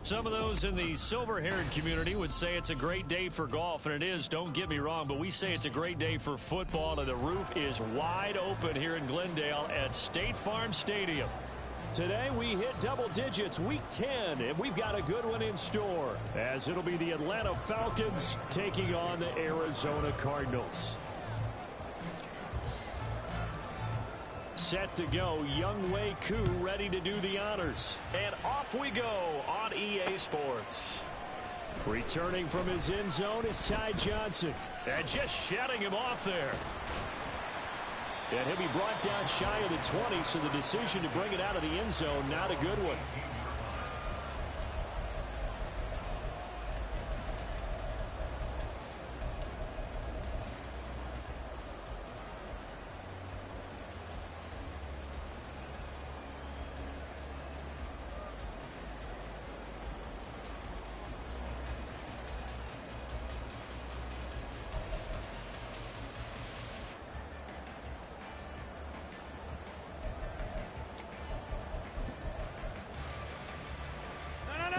Some of those in the silver-haired community would say it's a great day for golf, and it is, don't get me wrong, but we say it's a great day for football, and the roof is wide open here in Glendale at State Farm Stadium. Today we hit double digits, week 10, and we've got a good one in store, as it'll be the Atlanta Falcons taking on the Arizona Cardinals. Set to go, Younghoe Koo ready to do the honors. And off we go on EA Sports. Returning from his end zone is Ty Johnson. And just shutting him off there. And he'll be brought down shy of the 20, so the decision to bring it out of the end zone, not a good one.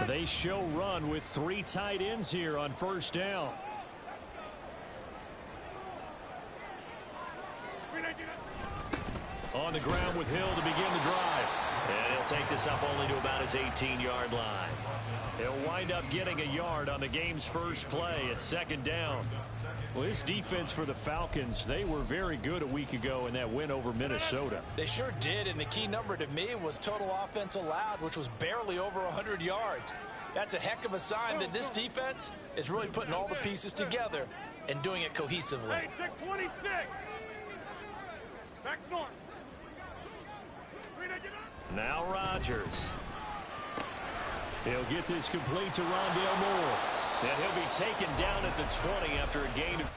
They show run with 3 tight ends here on first down. On the ground with Hill to begin the drive. And he'll take this up only to about his 18-yard line. He'll wind up getting a yard on the game's first play at second down. Well, this defense for the Falcons, they were very good a week ago in that win over Minnesota. They sure did, and the key number to me was total offense allowed, which was barely over 100 yards. That's a heck of a sign that this defense is really putting all the pieces together and doing it cohesively. Hey, check 26. Back north. Now Rodgers. He'll get this complete to Rondale Moore. And he'll be taken down at the 20 after a gain of...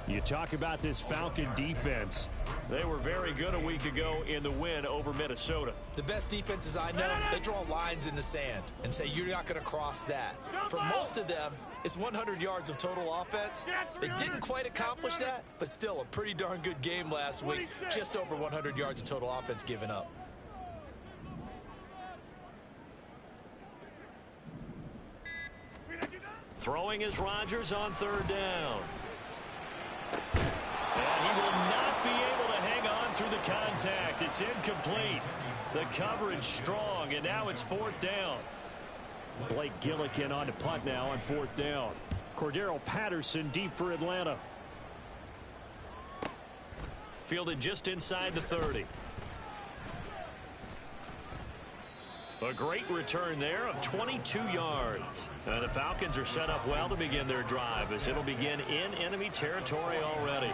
You talk about this Falcon defense. They were very good a week ago in the win over Minnesota. The best defenses I know, they draw lines in the sand and say you're not going to cross that. For most of them, it's 100 yards of total offense. They didn't quite accomplish that, but still a pretty darn good game last week. Just over 100 yards of total offense given up. Throwing is Rodgers on third down. And he will not be able to hang on through the contact. It's incomplete. The coverage strong, and now it's fourth down. Blake Gillikin on to punt now on fourth down. Cordero Patterson deep for Atlanta. Fielded just inside the 30. A great return there of 22 yards. And the Falcons are set up well to begin their drive as it'll begin in enemy territory already.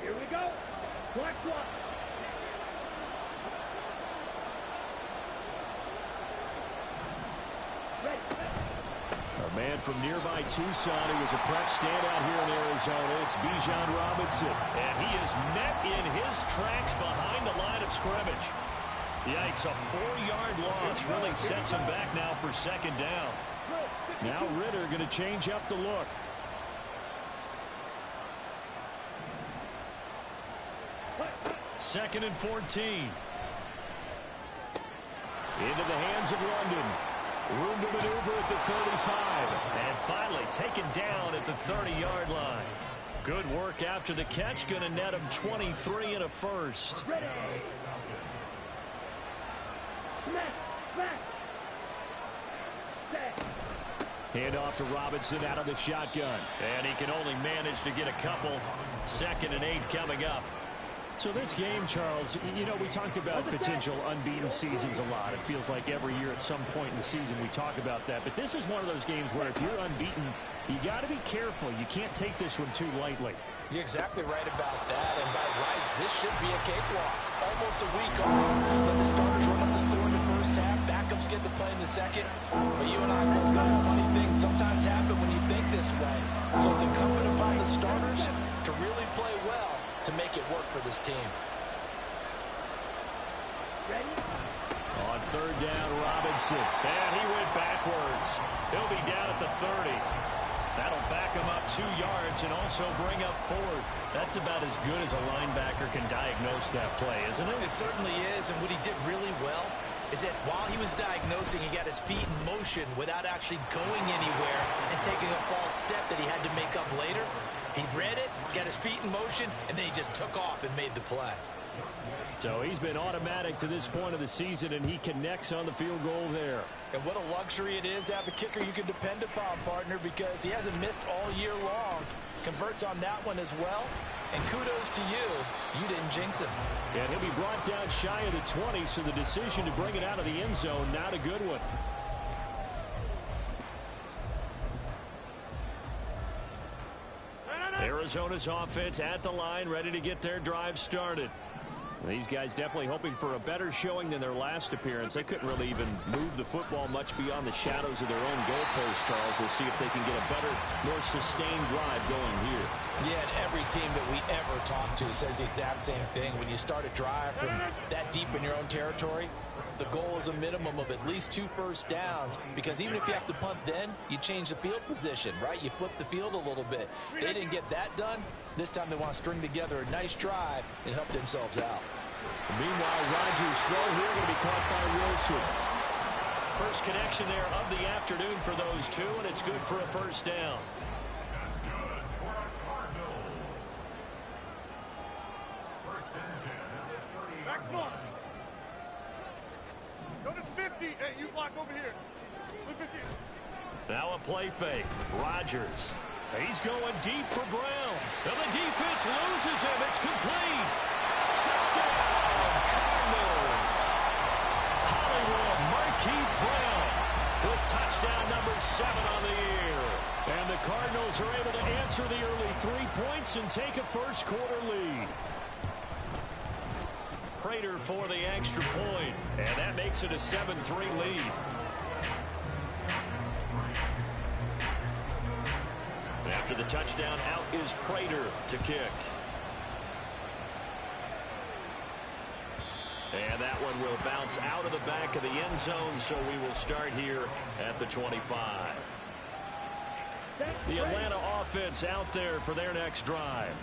Here we go. Black block. A man from nearby Tucson who was a prep standout here in Arizona. It's Bijan Robinson. And he is met in his tracks behind the line of scrimmage. Yikes, a 4-yard loss really sets him back now for second down. Now Ritter going to change up the look. Second and 14. Into the hands of London. Room to maneuver at the 35. And finally taken down at the 30-yard line. Good work after the catch. Going to net him 23 and a first. Hand off to Robinson out of the shotgun. And he can only manage to get a couple. Second and 8 coming up. So this game, Charles, you know, we talk about potential unbeaten seasons a lot. It feels like every year at some point in the season we talk about that. But this is one of those games where if you're unbeaten, you got to be careful. You can't take this one too lightly. You're exactly right about that. And by rights, this should be a cakewalk. Almost a week off. Let the starters run up the score in the first half. Backups get to play in the second. But you and I both know funny things sometimes happen when you think this way. So it's incumbent upon the starters to really play well to make it work for this team. Ready? On third down, Robinson. And he went backwards. He'll be down at the 30. That'll back him up 2 yards and also bring up 4th. That's about as good as a linebacker can diagnose that play, isn't it? It certainly is, and what he did really well is that while he was diagnosing, he got his feet in motion without actually going anywhere and taking a false step that he had to make up later. He read it, got his feet in motion, and then he just took off and made the play. So he's been automatic to this point of the season, and he connects on the field goal there. And what a luxury it is to have a kicker you can depend upon, partner, because he hasn't missed all year long. Converts on that one as well. And kudos to you. You didn't jinx him. And he'll be brought down shy of the 20, so the decision to bring it out of the end zone, not a good one. Arizona's offense at the line, ready to get their drive started. These guys definitely hoping for a better showing than their last appearance. They couldn't really even move the football much beyond the shadows of their own goalpost, Charles. We'll see if they can get a better, more sustained drive going here. Yeah, and every team that we ever talk to says the exact same thing. When you start a drive from that deep in your own territory, the goal is a minimum of at least 2 first downs, because even if you have to punt then, you change the field position, right? You flip the field a little bit. They didn't get that done. This time they want to string together a nice drive and help themselves out. Meanwhile, Rodgers' throw here going to be caught by Wilson. First connection there of the afternoon for those two, and it's good for a first down. Back block. Go to 50. Hey, you block over here. Look at you. Now a play fake. Rodgers. He's going deep for Brown. And the defense loses him. It's complete. Touchdown, Cardinals. Hollywood Marquise Brown with touchdown number 7 on the year. And the Cardinals are able to answer the early 3 points and take a first quarter lead. Prater for the extra point. And that makes it a 7-3 lead. After the touchdown, out is Prater to kick. And that one will bounce out of the back of the end zone, so we will start here at the 25. The Atlanta offense out there for their next drive.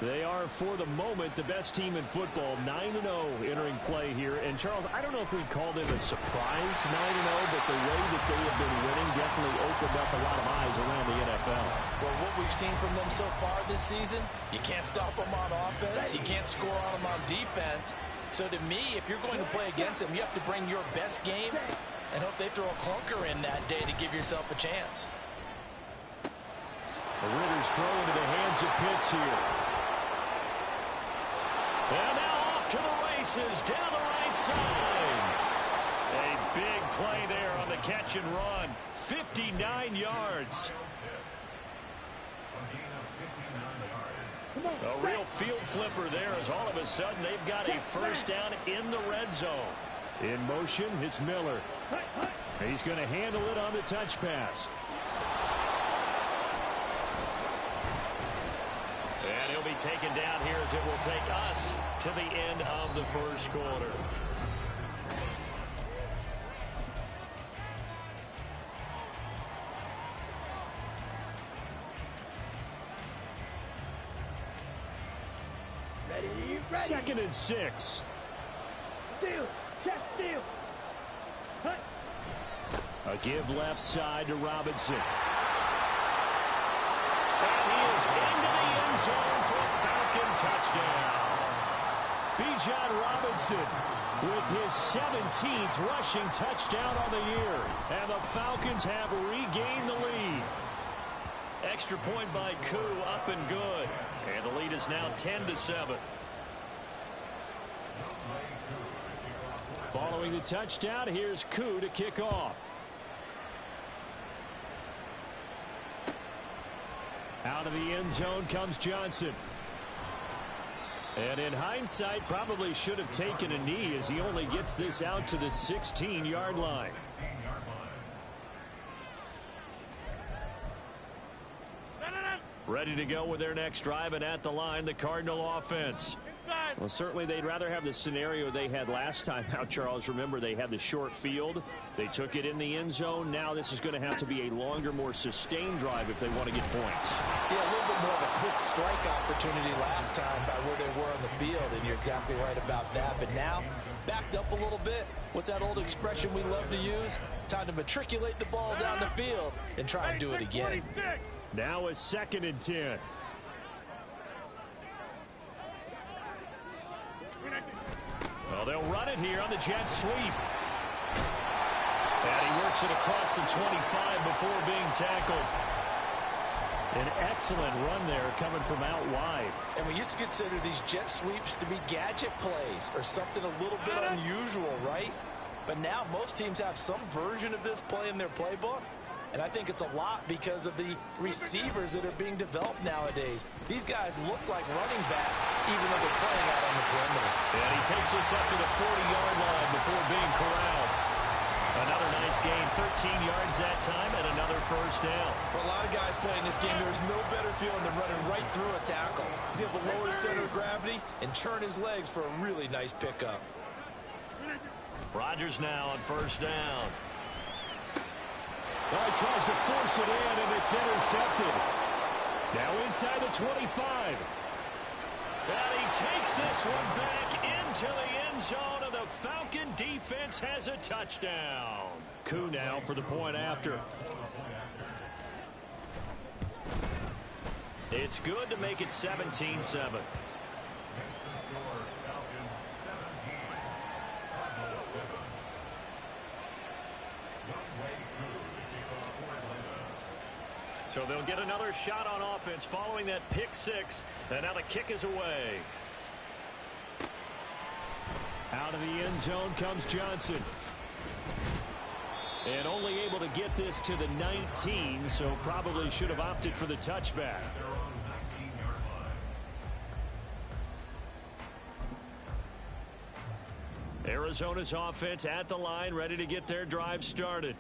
They are, for the moment, the best team in football, 9-0 entering play here. And, Charles, I don't know if we'd call them a surprise 9-0, but the way that they have been winning definitely opened up a lot of eyes around the NFL. Well, what we've seen from them so far this season, you can't stop them on offense. You can't score on them on defense. So, to me, if you're going to play against them, you have to bring your best game and hope they throw a clunker in that day to give yourself a chance. The Ritter's throw into the hands of Pitts here. And now off to the races, down the right side. A big play there on the catch and run. 59 yards. A real field flipper there, as all of a sudden they've got a first down in the red zone. In motion, it's Miller. He's going to handle it on the touch pass. And he'll be taken down here as it will take us to the end of the first quarter. Ready. 2nd and 6. Steal. Check steal. Cut. A give left side to Robinson. And he is into the end zone for a Falcon touchdown. Bijan Robinson with his 17th rushing touchdown on the year. And the Falcons have regained the lead. Extra point by Koo, up and good. And the lead is now 10-7. Following the touchdown, here's Koo to kick off. Out of the end zone comes Johnson. And in hindsight, probably should have taken a knee as he only gets this out to the 16-yard line. Ready to go with their next drive, and at the line, the Cardinal offense. Well, certainly they'd rather have the scenario they had last time out, Charles. Remember, they had the short field. They took it in the end zone. Now this is going to have to be a longer, more sustained drive if they want to get points. Yeah, a little bit more of a quick strike opportunity last time by where they were on the field, and you're exactly right about that. But now, backed up a little bit. What's that old expression we love to use? Time to matriculate the ball down the field and try and do it again. Now a 2nd and 10. Well, they'll run it here on the jet sweep. And he works it across the 25 before being tackled. An excellent run there coming from out wide. And we used to consider these jet sweeps to be gadget plays or something a little bit unusual, right? But now most teams have some version of this play in their playbook. And I think it's a lot because of the receivers that are being developed nowadays. These guys look like running backs, even though they're playing out on the perimeter. And he takes us up to the 40-yard line before being corralled. Another nice gain, 13 yards that time, and another first down. For a lot of guys playing this game, there's no better feeling than running right through a tackle. He's able to lower his center of gravity and churn his legs for a really nice pickup. Rodgers now on first down. Well, he tries to force it in, and it's intercepted. Now inside the 25. And he takes this one back into the end zone, and the Falcon defense has a touchdown. Koo now for the point after. It's good to make it 17-7. So they'll get another shot on offense following that pick six. And now the kick is away. Out of the end zone comes Johnson. And only able to get this to the 19, so probably should have opted for the touchback. Arizona's offense at the line, ready to get their drive started.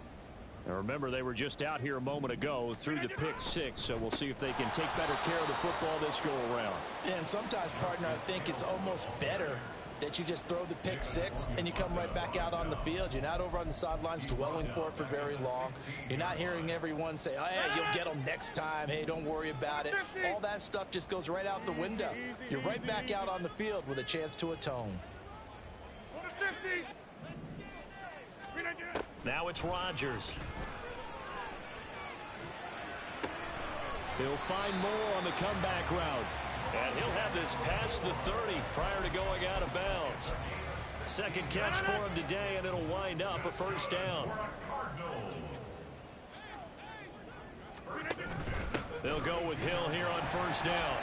Now remember, they were just out here a moment ago through the pick six, so we'll see if they can take better care of the football this go around. And sometimes, partner, I think it's almost better that you just throw the pick six and you come right back out on the field. You're not over on the sidelines dwelling for it for very long. You're not hearing everyone say, oh, hey, you'll get them next time. Hey, don't worry about it. All that stuff just goes right out the window. You're right back out on the field with a chance to atone. Now it's Rodgers. He'll find more on the comeback route. And he'll have this past the 30 prior to going out of bounds. Second catch for him today, and it'll wind up a first down. They'll go with Hill here on first down.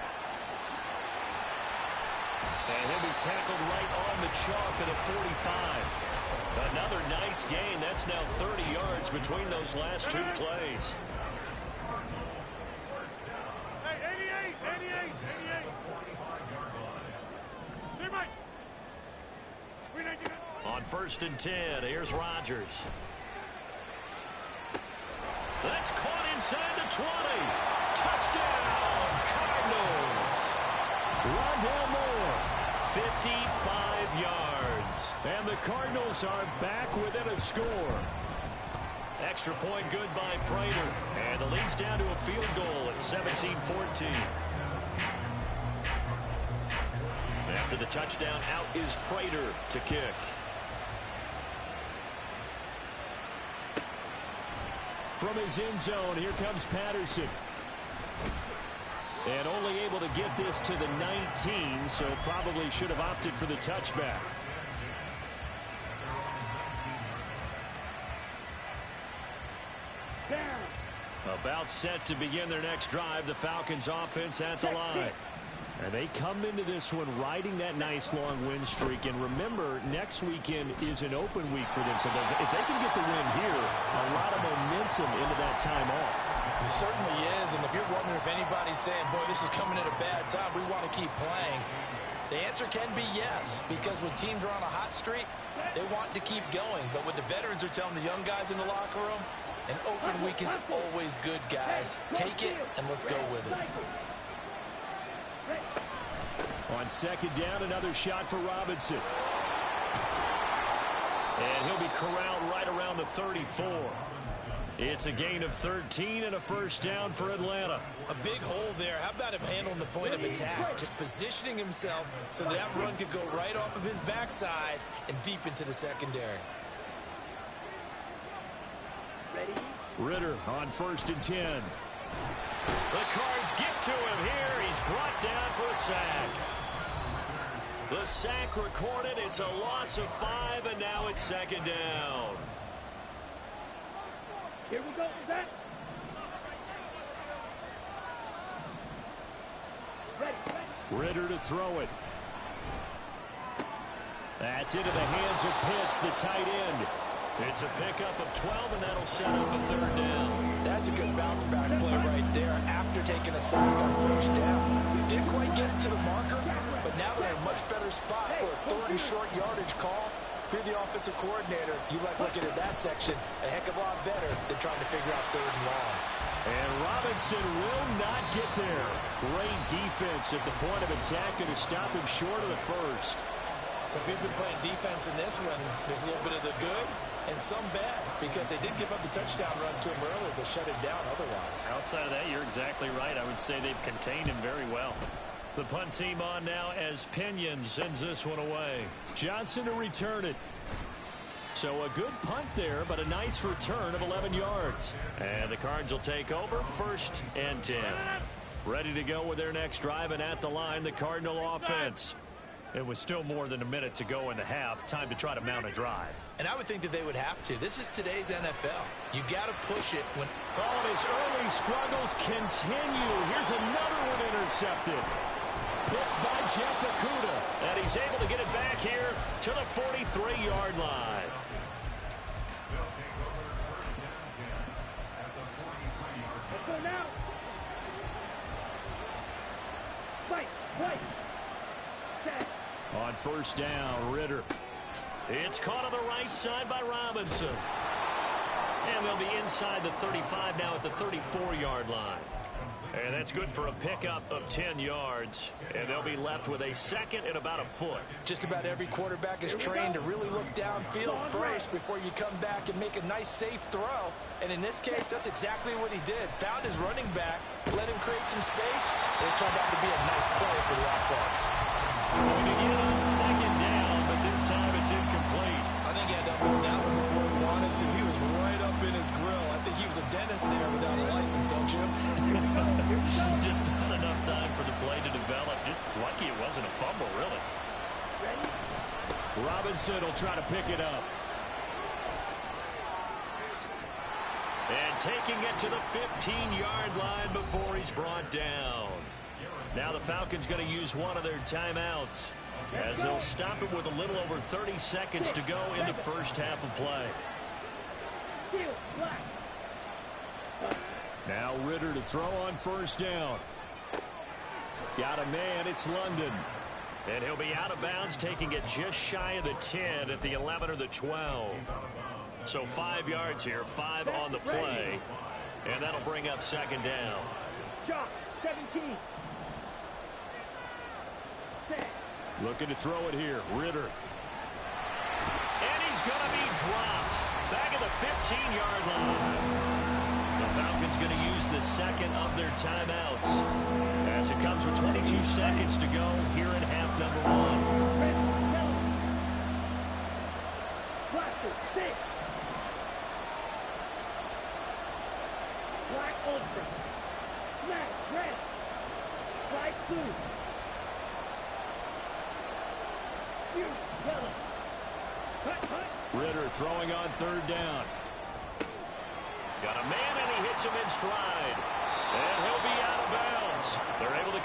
And he'll be tackled right on the chalk at a 45. Another nice gain. That's now 30 yards between those last two plays. Hey, 88. On first and 10, here's Rodgers. That's caught inside the 20. Touchdown, Cardinals. Rondale Moore, 55 yards. and the Cardinals are back within a score. Extra point good by Prater, and the lead's down to a field goal at 17-14. After the touchdown, out is Prater to kick. From his end zone, here comes Patterson. And only able to get this to the 19, so probably should have opted for the touchback. About set to begin their next drive, the Falcons offense at the line. And they come into this one riding that nice long win streak. And remember, next weekend is an open week for them. So if they can get the win here, a lot of momentum into that time off. It certainly is. And if you're wondering if anybody's saying, boy, this is coming at a bad time, we want to keep playing, the answer can be yes. Because when teams are on a hot streak, they want to keep going. But what the veterans are telling the young guys in the locker room, an open week is always good, guys. Take it and let's go with it. On second down, another shot for Robinson. And he'll be corralled right around the 34. It's a gain of 13 and a first down for Atlanta. A big hole there. How about him handling the point of attack? Just positioning himself so that run could go right off of his backside and deep into the secondary. Ritter on 1st and 10. The Cards get to him here. He's brought down for a sack. The sack recorded. It's a loss of 5, and now it's second down. Here we go, Zach. Ritter to throw it. That's into the hands of Pitts, the tight end. It's a pickup of 12, and that'll set up a third down. That's a good bounce back play right there after taking a sack on first down. Didn't quite get it to the marker, but now they're in a much better spot for a third and short yardage call. If you're the offensive coordinator, you like looking at that section a heck of a lot better than trying to figure out third and long. And Robinson will not get there. Great defense at the point of attack, going to stop him short of the first. So if you've been playing defense in this one, there's a little bit of the good and some bad, because they did give up the touchdown run to him earlier, but shut it down otherwise. Outside of that, you're exactly right. I would say they've contained him very well. The punt team on now as Pinion sends this one away. Johnson to return it. So a good punt there, but a nice return of 11 yards. And the Cards will take over 1st and 10. Ready to go with their next drive, and at the line, the Cardinal offense. It was still more than a minute to go in the half. Time to try to mount a drive. And I would think that they would have to. This is today's NFL. You got to push it when... Oh, his early struggles continue. Here's another one intercepted. Picked by Jeff Okudah. And he's able to get it back here to the 43-yard line. Let's go now. Right. On 1st down, Ritter. It's caught on the right side by Robinson. And they'll be inside the 35 now at the 34-yard line. And that's good for a pickup of 10 yards. And they'll be left with a second and about a foot. Just about every quarterback is trained to really look downfield first before you come back and make a nice, safe throw. And in this case, that's exactly what he did. Found his running back, let him create some space, and it turned out to be a nice play for the offense. Going again on second down, but this time it's incomplete. I think he had to upload that one before he wanted to. He was right up in his grill. I think he was a dentist there without a license, don't you? Just not enough time for the play to develop. Just lucky it wasn't a fumble, really. Robinson will try to pick it up. And taking it to the 15-yard line before he's brought down. Now the Falcons going to use one of their timeouts as they'll stop it with a little over 30 seconds to go in the first half of play. Now Ritter to throw on 1st down. Got a man, it's London. And he'll be out of bounds, taking it just shy of the 10 at the 11 or the 12. So 5 yards here, 5 on the play. And that'll bring up second down. Shot, 17. Looking to throw it here, Ritter. And he's going to be dropped back at the 15-yard line. The Falcons going to use the second of their timeouts as it comes with 22 seconds to go here in half number 1. Black ultra. Black red. Black blue. Yellow. Ritter throwing on 3rd down. Got a man, and he hits him in stride. And he'll be out of bounds. They're able to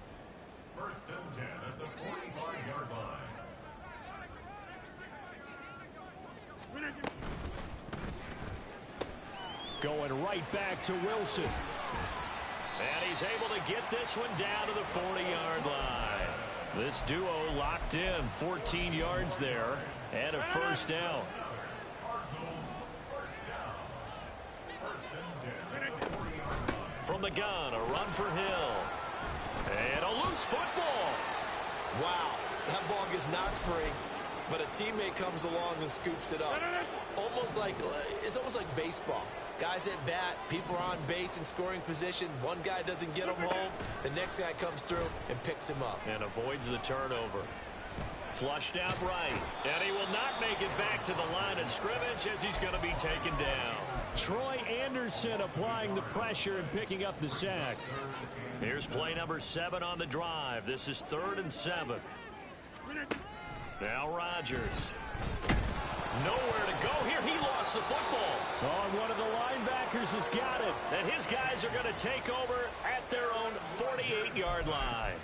and 10 at the 45-yard line. Going right back to Wilson. And he's able to get this one down to the 40-yard line. This duo locked in, 14 yards there, and a first down. From the gun, a run for Hill. And a loose football. Wow, that ball gets knocked free, but a teammate comes along and scoops it up. It's almost like baseball. Guys at bat, people are on base in scoring position. One guy doesn't get him home. The next guy comes through and picks him up. And avoids the turnover. Flushed out right. And he will not make it back to the line of scrimmage as he's going to be taken down. Troy Anderson applying the pressure and picking up the sack. Here's play number 7 on the drive. This is 3rd and 7. Now Rodgers. Nowhere to go here. He lost the football. Oh, and one of the linebackers has got it. And his guys are going to take over at their own 48-yard line.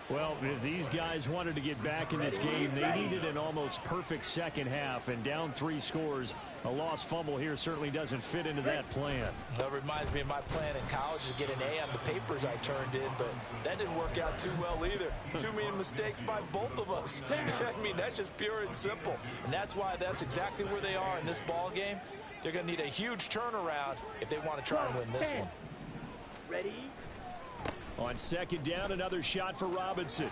Well, if these guys wanted to get back in this game, they needed an almost perfect second half, and down 3 scores. A lost fumble here certainly doesn't fit into that plan. That reminds me of my plan in college to get an A on the papers I turned in, but that didn't work out too well either. Too many mistakes by both of us. I mean, that's just pure and simple. And that's why that's exactly where they are in this ball game. They're going to need a huge turnaround if they want to try and win this one. Ready? On second down, another shot for Robinson.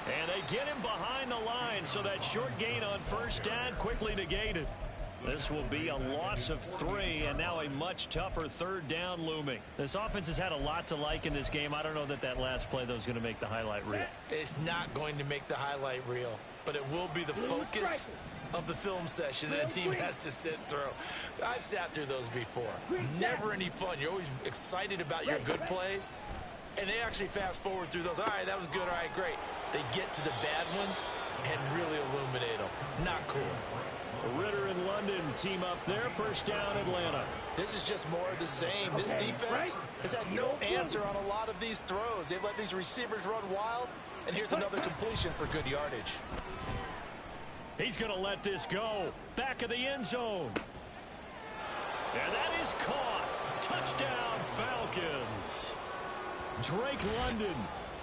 And they get him behind the line, so that short gain on first down quickly negated. This will be a loss of 3, and now a much tougher 3rd down looming. This offense has had a lot to like in this game. I don't know that last play, though, is going to make the highlight reel. It's not going to make the highlight reel, but it will be the focus of the film session that a team has to sit through. I've sat through those before. Never any fun. You're always excited about your good plays, and they actually fast forward through those. All right, that was good. All right, great. They get to the bad ones and really illuminate them. Not cool. Ritter and London team up there. First down, Atlanta. This is just more of the same. This defense has had no answer on a lot of these throws. They've let these receivers run wild, and here's another completion for good yardage. He's going to let this go. Back of the end zone. And that is caught. Touchdown, Falcons. Drake London.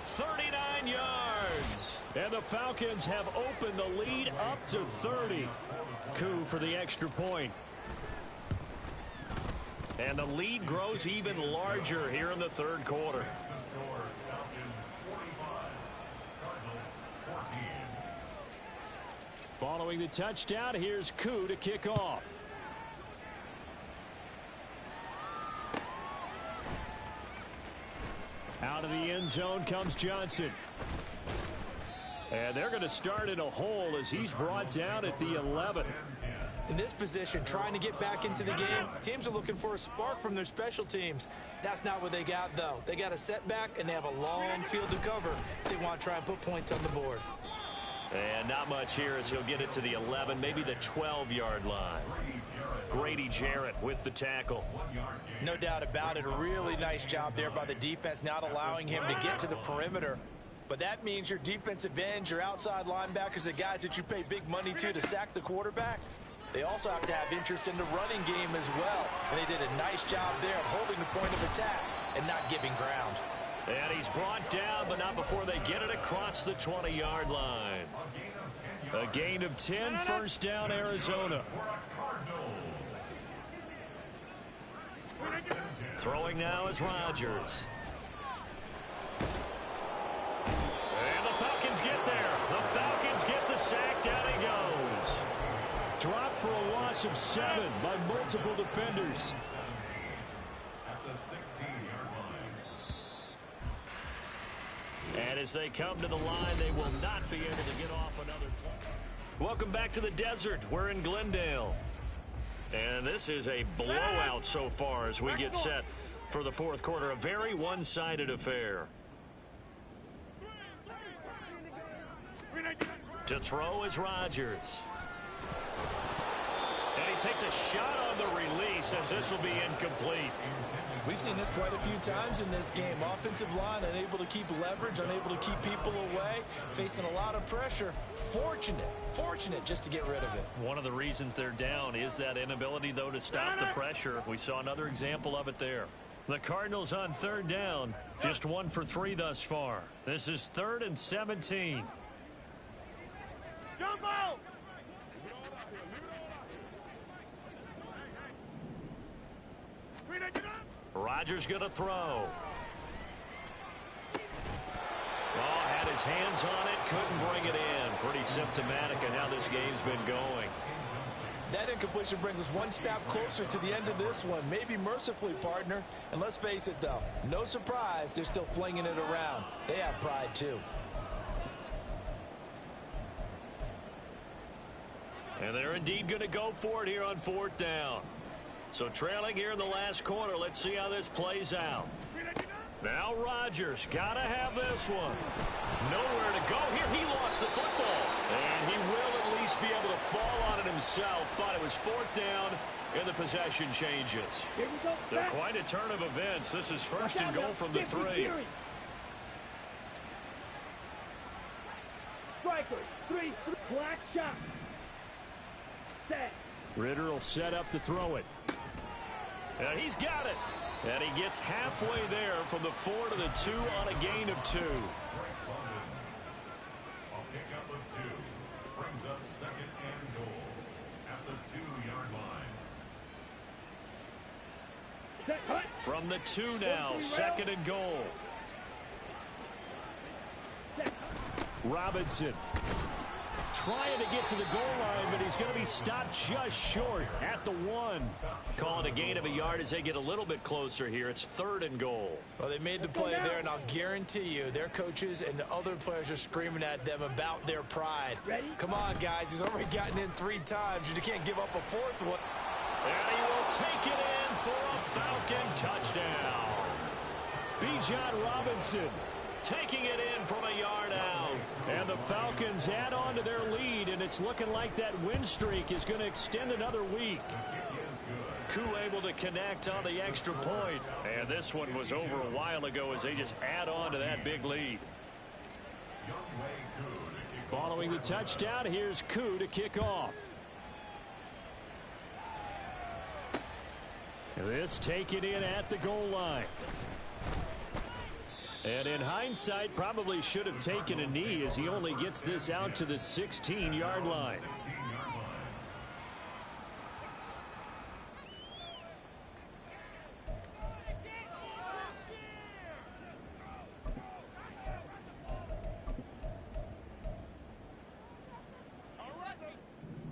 39 yards. And the Falcons have opened the lead up to 30. Coup for the extra point. And the lead grows even larger here in the 3rd quarter. Following the touchdown, here's Coup to kick off. Out of the end zone comes Johnson. And they're going to start in a hole as he's brought down at the 11. In this position, trying to get back into the game, teams are looking for a spark from their special teams. That's not what they got, though. They got a setback, and they have a long field to cover if they want to try and put points on the board. And not much here as he'll get it to the 11, maybe the 12-yard line. Grady Jarrett with the tackle. No doubt about it. A really nice job there by the defense, not allowing him to get to the perimeter. But that means your defensive ends, your outside linebackers, the guys that you pay big money to sack the quarterback, they also have to have interest in the running game as well. And they did a nice job there of holding the point of attack and not giving ground. And he's brought down, but not before they get it across the 20-yard line. A gain of 10, first down, Arizona. Throwing now is Rodgers. And the Falcons get there. The Falcons get the sack. Down he goes. Dropped for a loss of 7 by multiple defenders. And as they come to the line, they will not be able to get off another play. Welcome back to the desert. We're in Glendale. And this is a blowout so far as we get set for the 4th quarter. A very one-sided affair. To throw is Rodgers. And he takes a shot on the release as this will be incomplete. We've seen this quite a few times in this game. Offensive line unable to keep leverage, unable to keep people away, facing a lot of pressure. Fortunate just to get rid of it. One of the reasons they're down is that inability, though, to stop the pressure. We saw another example of it there. The Cardinals on third down, just 1 for 3 thus far. This is 3rd and 17. Jump out! Rodgers going to throw. Oh, had his hands on it, couldn't bring it in. Pretty symptomatic of how this game's been going. That incompletion brings us one step closer to the end of this one. Maybe mercifully, partner. And let's face it, though, no surprise, they're still flinging it around. They have pride, too. And they're indeed going to go for it here on 4th down. So trailing here in the last quarter, let's see how this plays out. Now Rodgers got to have this one. Nowhere to go here. He lost the football. And he will at least be able to fall on it himself. But it was 4th down and the possession changes. They're quite a turn of events. This is 1st and goal from the 3. Striker, 3, black shot. Set. Ritter will set up to throw it. And he's got it. And he gets halfway there from the 4 to the 2 on a gain of 2. A pickup of 2 brings up 2nd and goal at the 2-yard line. From the 2 now, 2nd and goal. Robinson trying to get to the goal line, but he's going to be stopped just short at the 1. Calling a gain of a yard as they get a little bit closer here. It's 3rd and goal. Well, they made the play there, and I'll guarantee you their coaches and the other players are screaming at them about their pride. Come on, guys. He's already gotten in 3 times. You can't give up a 4th one. And he will take it in for a Falcon touchdown. Bijan Robinson taking it in from a yard out. And the Falcons add on to their lead, and it's looking like that win streak is going to extend another week. Koo able to connect on the extra point. And this one was over a while ago as they just add on to that big lead. Following the touchdown, here's Koo to kick off. This taken in at the goal line. And in hindsight, probably should have taken a knee as he only gets this out to the 16-yard line.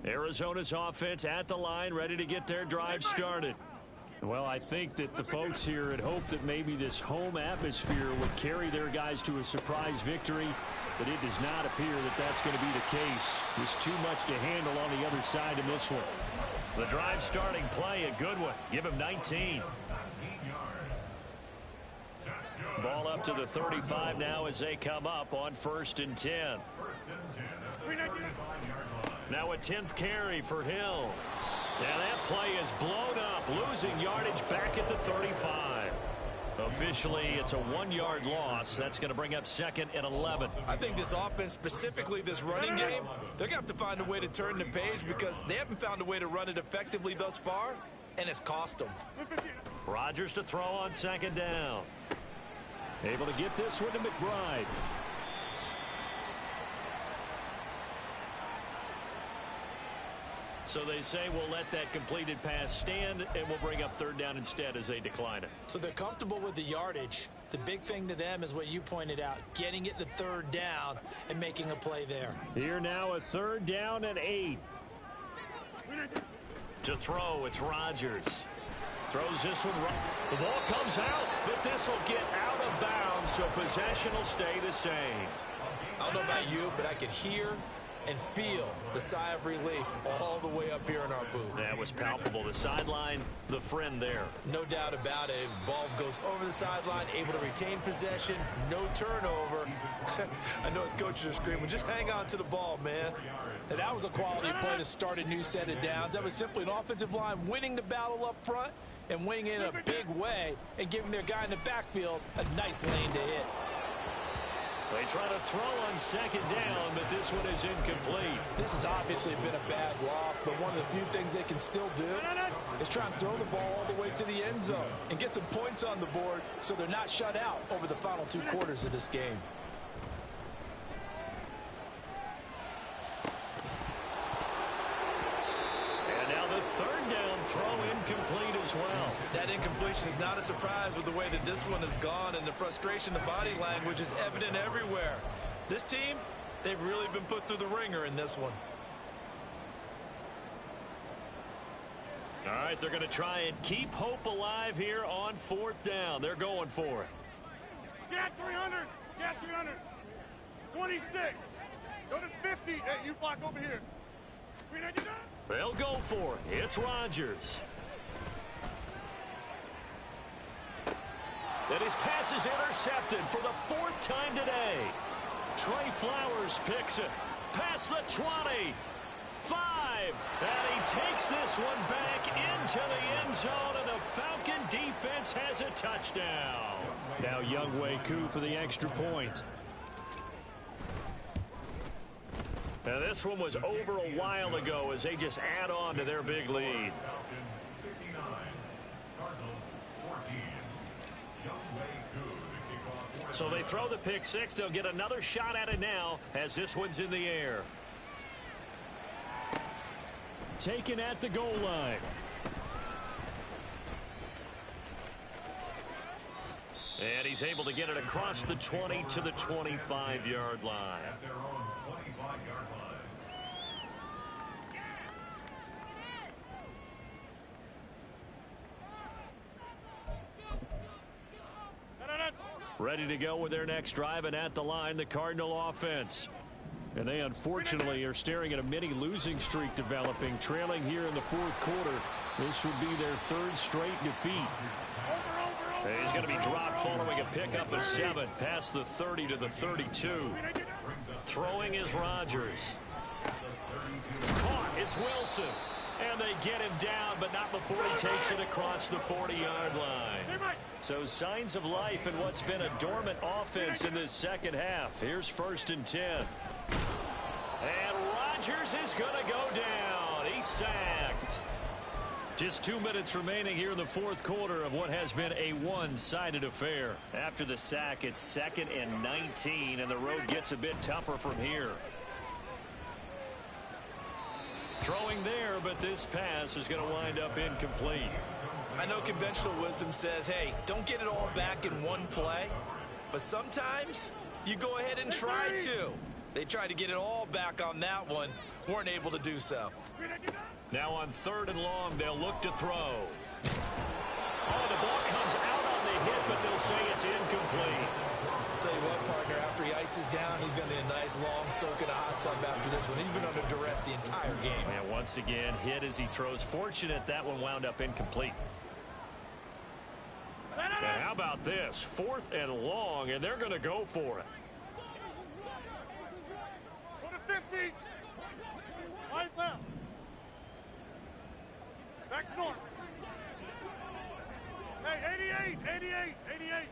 Arizona's offense at the line, ready to get their drive started. Well, I think that the folks here had hoped that maybe this home atmosphere would carry their guys to a surprise victory, but it does not appear that that's going to be the case. There's too much to handle on the other side in this one. The drive starting play, a good one. Give him 19. Ball up to the 35 now as they come up on 1st and 10. Now a 10th carry for Hill. And that play is blown up, losing yardage back at the 35. Officially, it's a 1-yard loss. That's going to bring up 2nd and 11. I think this offense, specifically this running game, they're going to have to find a way to turn the page because they haven't found a way to run it effectively thus far, and it's cost them. Rodgers to throw on 2nd down. Able to get this one to McBride. So they say we'll let that completed pass stand, and we'll bring up 3rd down instead as they decline it. So they're comfortable with the yardage. The big thing to them is what you pointed out, getting it to 3rd down and making a play there. Here now a 3rd down and 8. To throw, it's Rodgers. Throws this one. The ball comes out, but this will get out of bounds, so possession will stay the same. I don't know about you, but I could hear and feel the sigh of relief all the way up here in our booth. That was palpable. The sideline, the friend there. No doubt about it. Ball goes over the sideline, able to retain possession, no turnover. I know his coaches are screaming, just hang on to the ball, man. And that was a quality play to start a new set of downs. That was simply an offensive line winning the battle up front and winning it in a big way and giving their guy in the backfield a nice lane to hit. They try to throw on second down, but this one is incomplete. This has obviously been a bad loss, but one of the few things they can still do is try and throw the ball all the way to the end zone and get some points on the board so they're not shut out over the final 2 quarters of this game. And now the third down throw incomplete as well. That incompletion is not a surprise with the way that this one has gone, and the frustration, the body language is evident everywhere. This team, they've really been put through the ringer in this one. All right, they're going to try and keep hope alive here on 4th down. They're going for it. Get 300. Get 300. 26. Go to 50. Hey, you block over here. 399. They'll go for it. It's Rodgers. And his pass is intercepted for the 4th time today. Trey Flowers picks it. Past the 20. 5. And he takes this one back into the end zone, and the Falcon defense has a touchdown. Now Younghoe Koo for the extra point. Now this one was over a while ago as they just add on to their big lead. Falcons 59, Cardinals 14. Younghoe Koo, the kickoff. So they throw the pick six. They'll get another shot at it now as this one's in the air. Taken at the goal line. And he's able to get it across the 20 to the 25-yard line. At their own 25-yard line. Ready to go with their next drive, and at the line, the Cardinal offense. And they unfortunately are staring at a mini losing streak developing, trailing here in the 4th quarter. This would be their 3rd straight defeat. He's going to be dropped following a pickup of 7 past the 30 to the 32. Throwing is Rodgers. Caught. It's Wilson. And they get him down, but not before he takes it across the 40-yard line. So signs of life in what's been a dormant offense in this second half. Here's 1st and 10. And Rodgers is going to go down. He's sacked. Just 2 minutes remaining here in the 4th quarter of what has been a one-sided affair. After the sack, it's 2nd and 19, and the road gets a bit tougher from here. Throwing there, but this pass is going to wind up incomplete. I know conventional wisdom says, hey, don't get it all back in one play. But sometimes you go ahead and try to. They tried to get it all back on that one. Weren't able to do so. Now on 3rd and long, they'll look to throw. Oh, the ball comes out on the hit, but they'll say it's incomplete. I'll tell you what, partner, after he ices down, he's going to need a nice long soak in a hot tub after this one. He's been under duress the entire game. And once again, hit as he throws. Fortunate that one wound up incomplete. And how about this? 4th and long, and they're going to go for it. Go to 50. Right left. Back north. Hey, 88.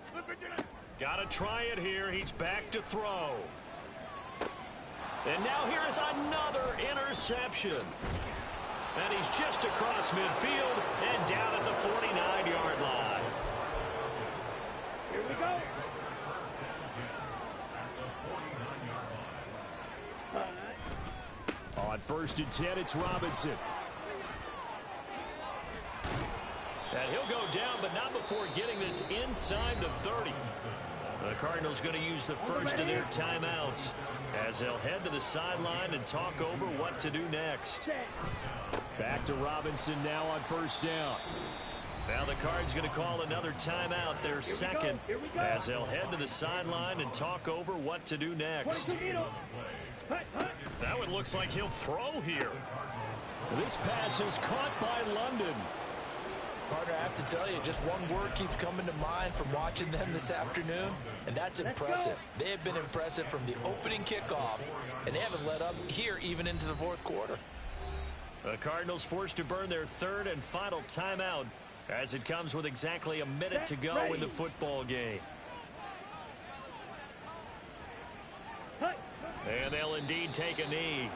Flip it. Got to try it here. He's back to throw. And now here is another interception. And he's just across midfield and down at the 49-yard line. Here we go. On 1st and 10, it's Robinson. And he'll go down, but not before getting this inside the 30. The Cardinals going to use the first of their timeouts as they'll head to the sideline and talk over what to do next. Back to Robinson now on 1st down. Now the Cards going to call another timeout, their second, as they'll head to the sideline and talk over what to do next. That one looks like he'll throw here. This pass is caught by London. Partner, I have to tell you, just one word keeps coming to mind from watching them this afternoon, and that's impressive. They have been impressive from the opening kickoff, and they haven't let up here even into the fourth quarter. The Cardinals forced to burn their third and final timeout as it comes with exactly a minute to go in the football game. And they'll indeed take a knee.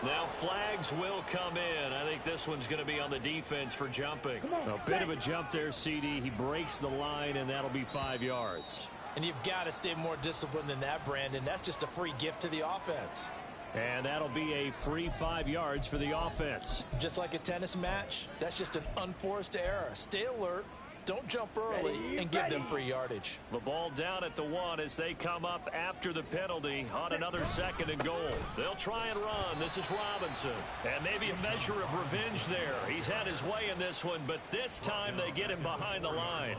Now flags will come in. I think this one's going to be on the defense for jumping. A bit of a jump there, CD. He breaks the line, and that'll be 5 yards. And you've got to stay more disciplined than that, Brandon. That's just a free gift to the offense. And that'll be a free 5 yards for the offense. Just like a tennis match, that's just an unforced error. Stay alert, don't jump early, and give them free yardage. The ball down at the 1 as they come up after the penalty on another 2nd and goal. They'll try and run. This is Robinson. And maybe a measure of revenge there. He's had his way in this one, but this time they get him behind the line.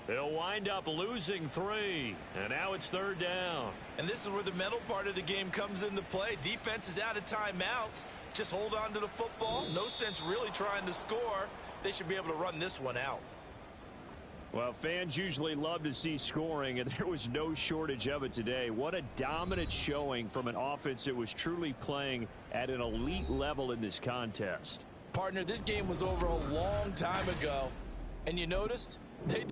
They'll wind up losing 3, and now it's 3rd down. And this is where the mental part of the game comes into play. Defense is out of timeouts. Just hold on to the football. No sense really trying to score. They should be able to run this one out. Well, fans usually love to see scoring, and there was no shortage of it today. What a dominant showing from an offense that was truly playing at an elite level in this contest. Partner, this game was over a long time ago, and you noticed they